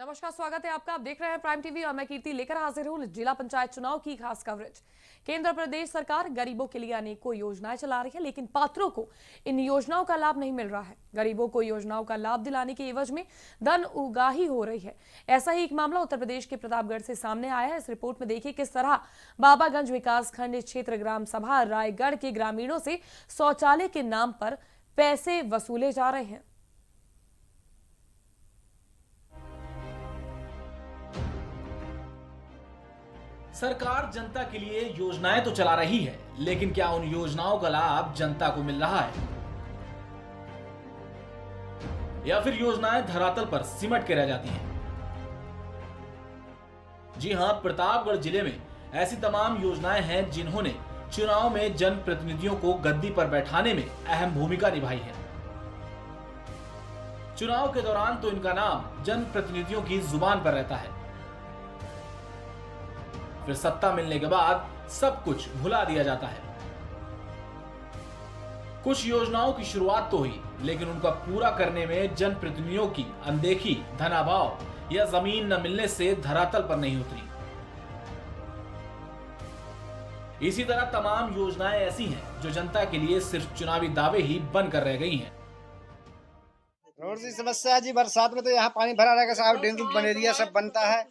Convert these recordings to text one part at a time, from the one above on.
नमस्कार, स्वागत है आपका। आप देख रहे हैं प्राइम टीवी और मैं कीर्ति लेकर हाजिर हूं जिला पंचायत चुनाव की खास कवरेज। केंद्र प्रदेश सरकार गरीबों के लिए अनेकों योजनाएं चला रही है, लेकिन पात्रों को इन योजनाओं का लाभ नहीं मिल रहा है। गरीबों को योजनाओं का लाभ दिलाने के एवज में धन उगाही हो रही है। ऐसा ही एक मामला उत्तर प्रदेश के प्रतापगढ़ से सामने आया है। इस रिपोर्ट में देखिए किस तरह बाबागंज विकासखंड क्षेत्र ग्राम सभा रायगढ़ के ग्रामीणों से शौचालय के नाम पर पैसे वसूले जा रहे हैं। सरकार जनता के लिए योजनाएं तो चला रही है, लेकिन क्या उन योजनाओं का लाभ जनता को मिल रहा है, या फिर योजनाएं धरातल पर सिमट के रह जाती हैं? जी हां, प्रतापगढ़ जिले में ऐसी तमाम योजनाएं हैं जिन्होंने चुनाव में जनप्रतिनिधियों को गद्दी पर बैठाने में अहम भूमिका निभाई है। चुनाव के दौरान तो इनका नाम जनप्रतिनिधियों की जुबान पर रहता है, फिर सत्ता मिलने के बाद सब कुछ भुला दिया जाता है। कुछ योजनाओं की शुरुआत तो हुई, लेकिन उनका पूरा करने में जनप्रतिनिधियों की अनदेखी, धनाभाव या जमीन न मिलने से धरातल पर नहीं उतरी। इसी तरह तमाम योजनाएं ऐसी हैं जो जनता के लिए सिर्फ चुनावी दावे ही बनकर रह गई हैं। रोड की समस्या जी, बरसात में तो यहाँ पानी भरा रहेगा साहब, डेंगू मलेरिया सब बनता है।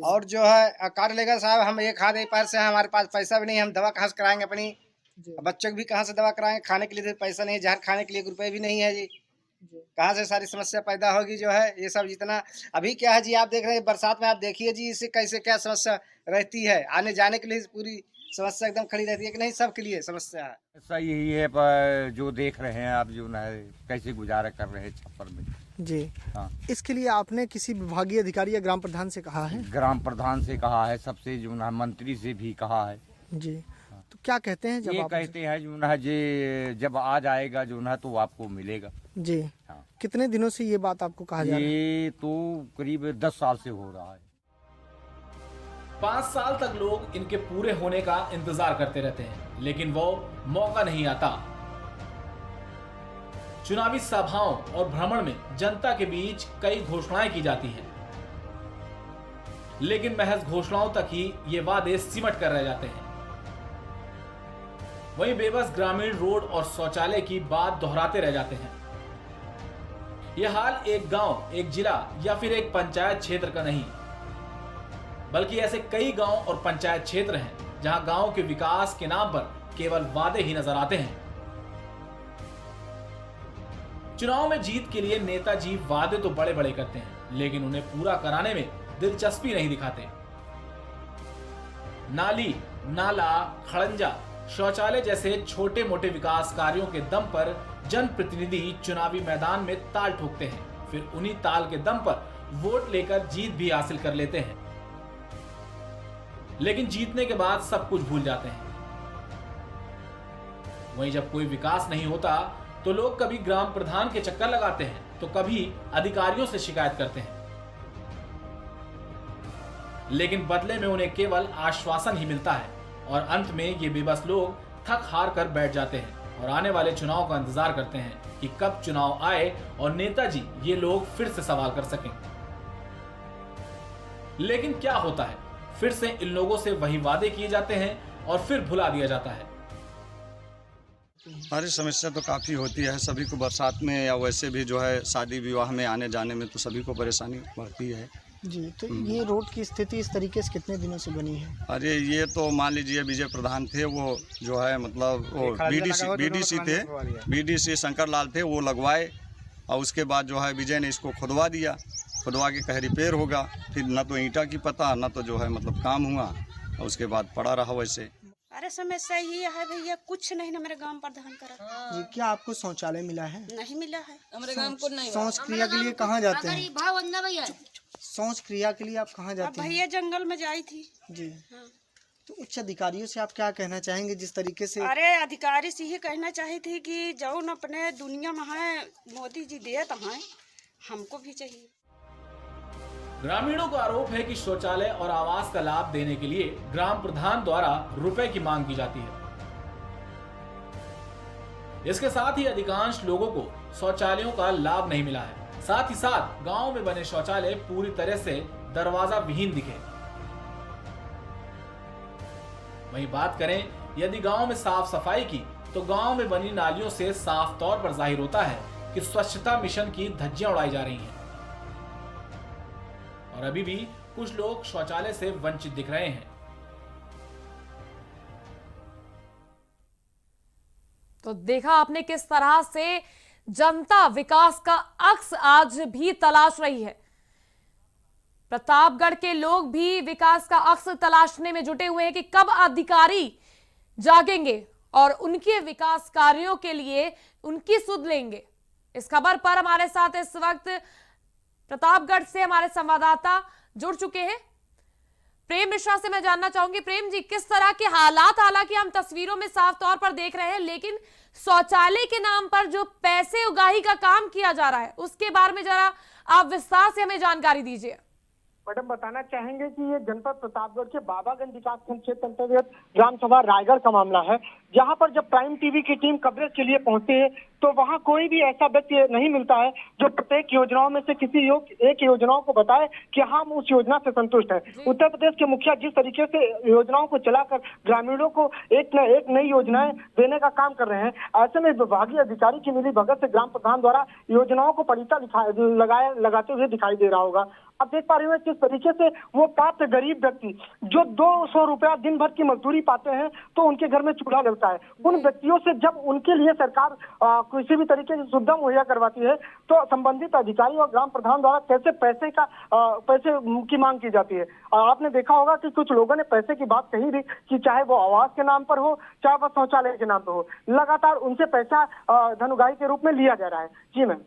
और जो है काट लेगा साहब, हम एक हाथ एक पैर से हैं, हमारे पास पैसा भी नहीं, हम दवा कहाँ से कराएंगे अपनी, बच्चों को भी कहाँ से दवा कराएंगे, खाने के लिए तो पैसा नहीं, जहर खाने के लिए रुपए भी नहीं है जी, कहाँ से सारी समस्या पैदा होगी। जो है ये सब जितना अभी क्या है जी, आप देख रहे हैं बरसात में, आप देखिए जी इससे कैसे क्या समस्या रहती है, आने जाने के लिए पूरी समस्या एकदम खड़ी रहती है कि नहीं, सबके लिए समस्या है। ऐसा यही है पर जो देख रहे हैं आप, जो ना कैसे गुजारा कर रहे हैं छप्पर में जी। हाँ। इसके लिए आपने किसी विभागीय अधिकारी या ग्राम प्रधान से कहा है? ग्राम प्रधान से कहा है, सबसे जो ना मंत्री से भी कहा है जी। हाँ। तो क्या कहते हैं? जब ये कहते हैं जो ना जे जब आ जाएगा जो ना तो आपको मिलेगा जी। हाँ। कितने दिनों से ये बात आपको कहा जा रहा है? ये तो करीब 10 साल से हो रहा है। 5 साल तक लोग इनके पूरे होने का इंतजार करते रहते हैं, लेकिन वो मौका नहीं आता। चुनावी सभाओं और भ्रमण में जनता के बीच कई घोषणाएं की जाती हैं, लेकिन महज घोषणाओं तक ही ये वादे सिमट कर रह जाते हैं। वहीं बेबस ग्रामीण रोड और शौचालय की बात दोहराते रह जाते हैं। यह हाल एक गांव, एक जिला या फिर एक पंचायत क्षेत्र का नहीं, बल्कि ऐसे कई गांव और पंचायत क्षेत्र हैं जहां गांव के विकास के नाम पर केवल वादे ही नजर आते हैं। चुनाव में जीत के लिए नेताजी वादे तो बड़े बड़े करते हैं, लेकिन उन्हें पूरा कराने में दिलचस्पी नहीं दिखाते। नाली, नाला, खड़ंजा, शौचालय जैसे छोटे मोटे विकास कार्यों के दम पर जनप्रतिनिधि चुनावी मैदान में ताल ठोकते हैं, फिर उन्हीं ताल के दम पर वोट लेकर जीत भी हासिल कर लेते हैं, लेकिन जीतने के बाद सब कुछ भूल जाते हैं। वहीं जब कोई विकास नहीं होता तो लोग कभी ग्राम प्रधान के चक्कर लगाते हैं तो कभी अधिकारियों से शिकायत करते हैं, लेकिन बदले में उन्हें केवल आश्वासन ही मिलता है और अंत में ये बेबस लोग थक हार कर बैठ जाते हैं और आने वाले चुनाव का इंतजार करते हैं कि कब चुनाव आए और नेताजी ये लोग फिर से सवाल कर सकें। लेकिन क्या होता है, फिर से इन लोगों से वही वादे किए जाते हैं और फिर भुला दिया जाता है। हमारी समस्या तो काफ़ी होती है, सभी को बरसात में या वैसे भी जो है शादी विवाह में आने जाने में तो सभी को परेशानी बढ़ती है जी। तो ये रोड की स्थिति इस तरीके से कितने दिनों से बनी है? अरे ये तो मान लीजिए विजय प्रधान थे, वो जो है मतलब वो बीडीसी शंकर लाल थे, वो लगवाए और उसके बाद जो है विजय ने इसको खुदवा दिया, खुदवा के कह रिपेयर होगा, फिर न तो ईंटा की पता न तो जो है मतलब काम हुआ और उसके बाद पड़ा रहा वैसे। अरे समस्या ही है भैया, कुछ नहीं ना मेरे गांव प्रधान करा। जी, क्या आपको शौचालय मिला है? नहीं मिला है हमारे गांव को। नहीं, शौच क्रिया के लिए कहाँ जाते हैं? शौच क्रिया के लिए आप कहाँ जाते हैं? भैया जंगल में जाई थी जी। हाँ। तो उच्च अधिकारियों से आप क्या कहना चाहेंगे जिस तरीके से? अरे अधिकारी से ही कहना चाहिए थी कि जौन अपने दुनिया में है मोदी जी दे तो है, हमको भी चाहिए। ग्रामीणों का आरोप है कि शौचालय और आवास का लाभ देने के लिए ग्राम प्रधान द्वारा रुपए की मांग की जाती है। इसके साथ ही अधिकांश लोगों को शौचालयों का लाभ नहीं मिला है। साथ ही साथ गांव में बने शौचालय पूरी तरह से दरवाजा विहीन दिखे। वहीं बात करें यदि गांव में साफ सफाई की, तो गांव में बनी नालियों से साफ तौर पर जाहिर होता है कि स्वच्छता मिशन की धज्जियां उड़ाई जा रही हैं और अभी भी कुछ लोग शौचालय से वंचित दिख रहे हैं। तो देखा आपने किस तरह से जनता विकास का अक्स आज भी तलाश रही है। प्रतापगढ़ के लोग भी विकास का अक्स तलाशने में जुटे हुए हैं कि कब अधिकारी जागेंगे और उनके विकास कार्यों के लिए उनकी सुध लेंगे। इस खबर पर हमारे साथ इस वक्त प्रतापगढ़ से हमारे संवाददाता जुड़ चुके हैं। प्रेम मिश्रा से मैं जानना चाहूंगी, प्रेम जी, किस तरह के हालात, हालांकि हम तस्वीरों में साफ तौर पर देख रहे हैं, लेकिन शौचालय के नाम पर जो पैसे उगाही का काम किया जा रहा है उसके बारे में जरा आप विस्तार से हमें जानकारी दीजिए। मैडम, बताना चाहेंगे कि ये जनपद प्रतापगढ़ के बाबागंज विकासखंड क्षेत्र अंतर्गत ग्राम सभा रायगढ़ का मामला है, जहां पर जब प्राइम टीवी की टीम कवरेज के लिए पहुंचती है तो वहां कोई भी ऐसा व्यक्ति नहीं मिलता है जो प्रत्येक योजनाओं में से किसी एक योजनाओं को बताए कि हम उस योजना से संतुष्ट हैं। उत्तर प्रदेश के मुखिया जिस तरीके से योजनाओं को चलाकर ग्रामीणों को एक न एक नई योजनाएं देने का काम कर रहे हैं, ऐसे में विभागीय अधिकारी की मिली भगत से ग्राम प्रधान द्वारा योजनाओं को पड़ीता लगाते हुए दिखाई दे रहा होगा। अब देख पा रहे हो किस तरीके से वो पात्र गरीब व्यक्ति जो 200 रुपया दिन भर की मजदूरी पाते हैं तो उनके घर में चूल्हा जलता है, उन व्यक्तियों से जब उनके लिए सरकार किसी भी तरीके की सुविधा मुहैया करवाती है तो संबंधित अधिकारी और ग्राम प्रधान द्वारा कैसे पैसे की मांग की जाती है। आपने देखा होगा कि कुछ लोगों ने पैसे की बात कही भी कि चाहे वो आवास के नाम पर हो, चाहे वह शौचालय के नाम पर हो, लगातार उनसे पैसा धन उगाही के रूप में लिया जा रहा है। जी मैम।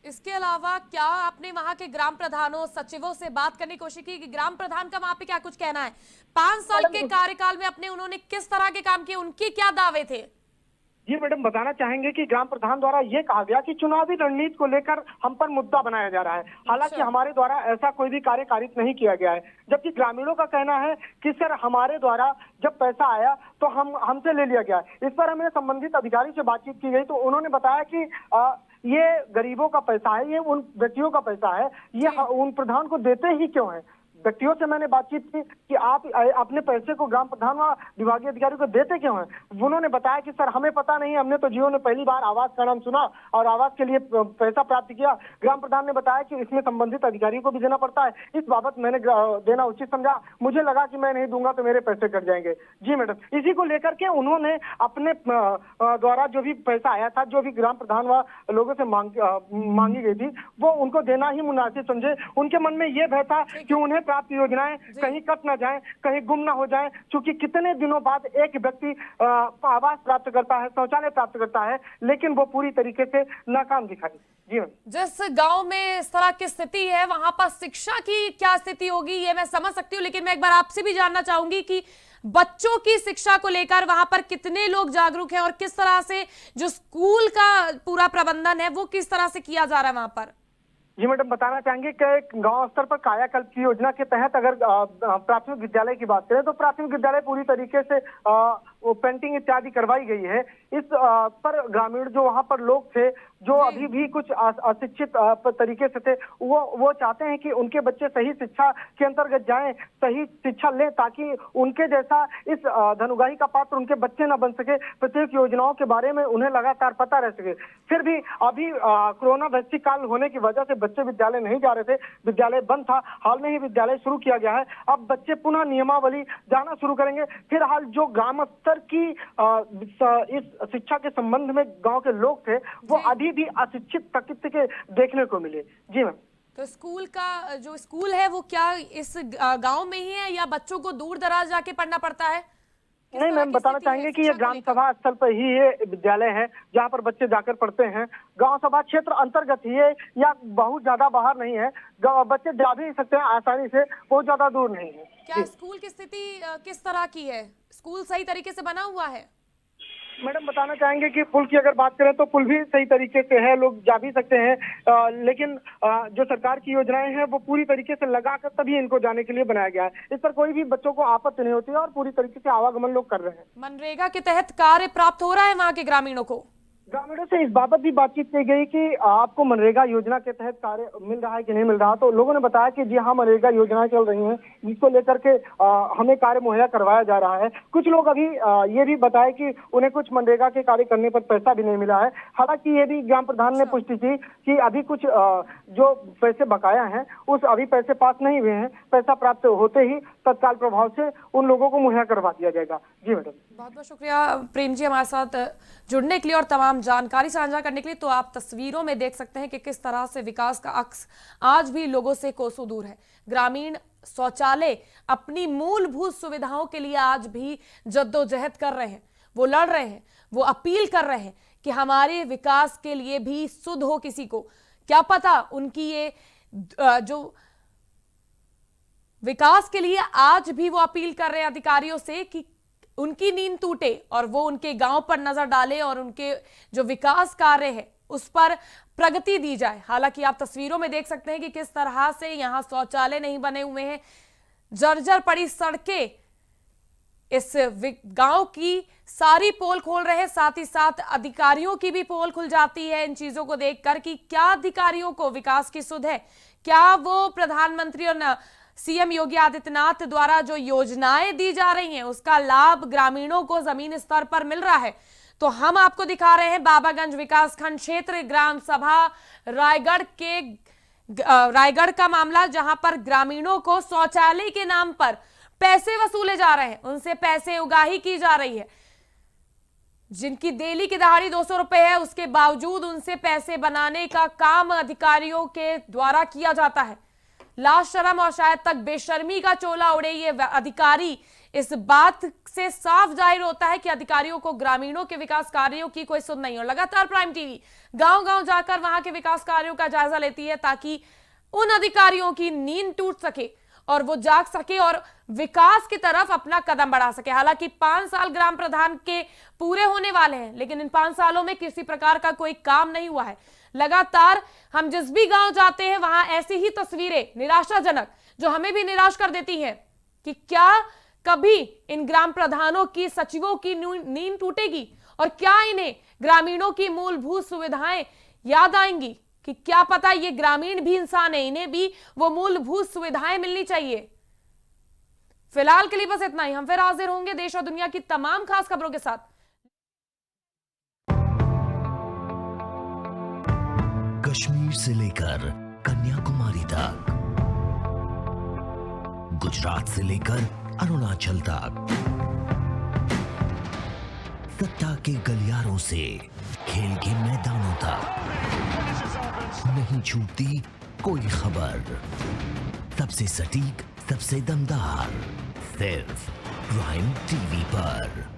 इसके अलावा क्या आपने वहां के ग्राम प्रधानों, सचिवों से बात करने की कोशिश की कि ग्राम प्रधान का वहां पे क्या कुछ कहना है? 5 साल के कार्यकाल में अपने उन्होंने किस तरह के काम किए, उनके क्या दावे थे? जी मैडम, बताना चाहेंगे कि ग्राम प्रधान द्वारा ये कहा गया कि चुनावी रणनीति को लेकर हम पर मुद्दा बनाया जा रहा है। हालांकि हमारे द्वारा ऐसा कोई भी कार्य कारित नहीं किया गया है, जबकि ग्रामीणों का कहना है कि सर हमारे द्वारा जब पैसा आया तो हमसे ले लिया गया। इस पर हमें संबंधित अधिकारी से बातचीत की गई तो उन्होंने बताया कि ये गरीबों का पैसा है, ये उन व्यक्तियों का पैसा है, ये उन प्रधान को देते ही क्यों है। व्यक्तियों से मैंने बातचीत की कि आप अपने पैसे को ग्राम प्रधान व विभागीय अधिकारी को देते क्यों हैं। उन्होंने बताया कि सर हमें पता नहीं, हमने तो जीवन में पहली बार आवास का नाम सुना और आवास के लिए पैसा प्राप्त किया। ग्राम प्रधान ने बताया कि इसमें संबंधित अधिकारियों को भी देना पड़ता है, इस बाबत मैंने देना उचित समझा, मुझे लगा कि मैं नहीं दूंगा तो मेरे पैसे कट जाएंगे। जी मैडम, इसी को लेकर के उन्होंने अपने द्वारा जो भी पैसा आया था, जो भी ग्राम प्रधान व लोगों से मांगी गई थी, वो उनको देना ही मुनासिब समझे। उनके मन में ये भय था कि उन्हें प्राप्त योजनाएं कहीं कट ना जाएं, कहीं गुम ना हो जाएं, क्योंकि कितने दिनों बाद एक व्यक्ति आवास प्राप्त करता है, शौचालय प्राप्त करता है, लेकिन वो पूरी तरीके से नाकाम दिखाई। जी जिस गांव में इस तरह की स्थिति है वहां पर शिक्षा की क्या स्थिति होगी ये मैं समझ सकती हूँ, लेकिन मैं एक बार आपसे भी जानना चाहूंगी कि बच्चों की शिक्षा को लेकर वहां पर कितने लोग जागरूक हैं और किस तरह से जो स्कूल का पूरा प्रबंधन है वो किस तरह से किया जा रहा है वहां पर? जी मैडम, बताना चाहेंगे कि गांव स्तर पर कायाकल्प की योजना के तहत अगर प्राथमिक विद्यालय की बात करें तो प्राथमिक विद्यालय पूरी तरीके से पेंटिंग इत्यादि करवाई गई है। इस पर ग्रामीण जो वहां पर लोग थे जो अभी भी कुछ अशिक्षित तरीके से थे, वो चाहते हैं कि उनके बच्चे सही शिक्षा के अंतर्गत जाएं, सही शिक्षा लें, ताकि उनके जैसा इस धनुगाही का पात्र उनके बच्चे न बन सके। प्रत्येक योजनाओं के बारे में उन्हें लगातार पता रह सके। फिर भी अभी कोरोना वैश्विक काल होने की वजह से बच्चे विद्यालय नहीं जा रहे थे, विद्यालय बंद था। हाल में ही विद्यालय शुरू किया गया है, अब बच्चे पुनः नियमावली जाना शुरू करेंगे। फिलहाल जो ग्राम स्तर की इस शिक्षा के संबंध में गांव के लोग थे वो अभी भी अशिक्षित प्रकृति के देखने को मिले। जी मैम। तो स्कूल का जो स्कूल है वो क्या इस गांव में ही है या बच्चों को दूर दराज जाके पढ़ना पड़ता है? नहीं मैम, बताना चाहेंगे कि ये ग्राम सभा स्थल पर ही ये विद्यालय है जहाँ पर बच्चे जाकर पढ़ते हैं। गांव सभा क्षेत्र अंतर्गत ही है या बहुत ज्यादा बाहर नहीं है, बच्चे जा भी सकते हैं आसानी से, बहुत ज्यादा दूर नहीं है। क्या स्कूल की स्थिति किस तरह की है? स्कूल सही तरीके से बना हुआ है? मैडम, बताना चाहेंगे कि पुल की अगर बात करें तो पुल भी सही तरीके से है, लोग जा भी सकते हैं, लेकिन जो सरकार की योजनाएं हैं वो पूरी तरीके से लगाकर तभी इनको जाने के लिए बनाया गया है। इस पर कोई भी बच्चों को आपत्ति नहीं होती है और पूरी तरीके से आवागमन लोग कर रहे हैं। मनरेगा के तहत कार्य प्राप्त हो रहा है वहाँ के ग्रामीणों को? ग्रामीणों से इस बाबत भी बातचीत की गई कि आपको मनरेगा योजना के तहत कार्य मिल रहा है कि नहीं मिल रहा। तो लोगों ने बताया कि जी हाँ, मनरेगा योजनाएं चल रही हैं, जिसको लेकर के हमें कार्य मुहैया करवाया जा रहा है। कुछ लोग अभी ये भी बताए कि उन्हें कुछ मनरेगा के कार्य करने पर पैसा भी नहीं मिला है। हालांकि ये भी ग्राम प्रधान ने पुष्टि की कि अभी कुछ जो पैसे बकाया हैं उस अभी पैसे पास नहीं हुए हैं। पैसा प्राप्त होते ही तत्काल प्रभाव से उन लोगों को मुहैया करवा दिया जाएगा। जी मैडम, बहुत बहुत शुक्रिया प्रेम जी हमारे साथ जुड़ने के लिए और तमाम जानकारी साझा करने के लिए। तो आप तस्वीरों में देख सकते हैं कि किस तरह से विकास का अक्स आज भी लोगों से कोसों दूर है। ग्रामीण शौचालय अपनी मूलभूत सुविधाओं के लिए आज भी जद्दोजहद कर रहे हैं, वो लड़ रहे हैं, वो अपील कर रहे हैं कि हमारे विकास के लिए भी सुध हो किसी को। क्या पता उनकी ये जो विकास के लिए आज भी वो अपील कर रहे हैं अधिकारियों से कि उनकी नींद टूटे और वो उनके गांव पर नजर डाले और उनके जो विकास कार्य है उस पर प्रगति दी जाए। हालांकि आप तस्वीरों में देख सकते हैं कि किस तरह से यहां शौचालय नहीं बने हुए हैं, जर्जर पड़ी सड़कें इस गांव की सारी पोल खोल रहे हैं। साथ ही साथ अधिकारियों की भी पोल खुल जाती है इन चीजों को देखकर कि क्या अधिकारियों को विकास की सुध है, क्या वो प्रधानमंत्री और सीएम योगी आदित्यनाथ द्वारा जो योजनाएं दी जा रही हैं उसका लाभ ग्रामीणों को जमीन स्तर पर मिल रहा है। तो हम आपको दिखा रहे हैं बाबागंज विकासखंड क्षेत्र ग्राम सभा रायगढ़ का मामला, जहां पर ग्रामीणों को शौचालय के नाम पर पैसे वसूले जा रहे हैं, उनसे पैसे उगाही की जा रही है। जिनकी डेली की दहाड़ी 200 रुपए है, उसके बावजूद उनसे पैसे बनाने का काम अधिकारियों के द्वारा किया जाता है। लाज शर्म और शायद तक बेशर्मी का चोला उड़े ये अधिकारी। इस बात से साफ जाहिर होता है कि अधिकारियों को ग्रामीणों के विकास कार्यों की कोई सुध नहीं हो। लगातार प्राइम टीवी गांव-गांव जाकर वहां के विकास कार्यों का जायजा लेती है ताकि उन अधिकारियों की नींद टूट सके और वो जाग सके और विकास की तरफ अपना कदम बढ़ा सके। हालांकि 5 साल ग्राम प्रधान के पूरे होने वाले हैं, लेकिन इन 5 सालों में किसी प्रकार का कोई काम नहीं हुआ है। लगातार हम जिस भी गांव जाते हैं वहां ऐसी ही तस्वीरें निराशाजनक जो हमें भी निराश कर देती हैं कि क्या कभी इन ग्राम प्रधानों की, सचिवों की नींद टूटेगी और क्या इन्हें ग्रामीणों की मूलभूत सुविधाएं याद आएंगी कि क्या पता ये ग्रामीण भी इंसान है, इन्हें भी वो मूलभूत सुविधाएं मिलनी चाहिए। फिलहाल के लिए बस इतना ही। हम फिर हाजिर होंगे देश और दुनिया की तमाम खास खबरों के साथ। कश्मीर से लेकर कन्याकुमारी तक, गुजरात से लेकर अरुणाचल तक, सत्ता के गलियारों से खेल के मैदानों तक, नहीं छूटती कोई खबर। सबसे सटीक, सबसे दमदार, सिर्फ प्राइम टीवी पर।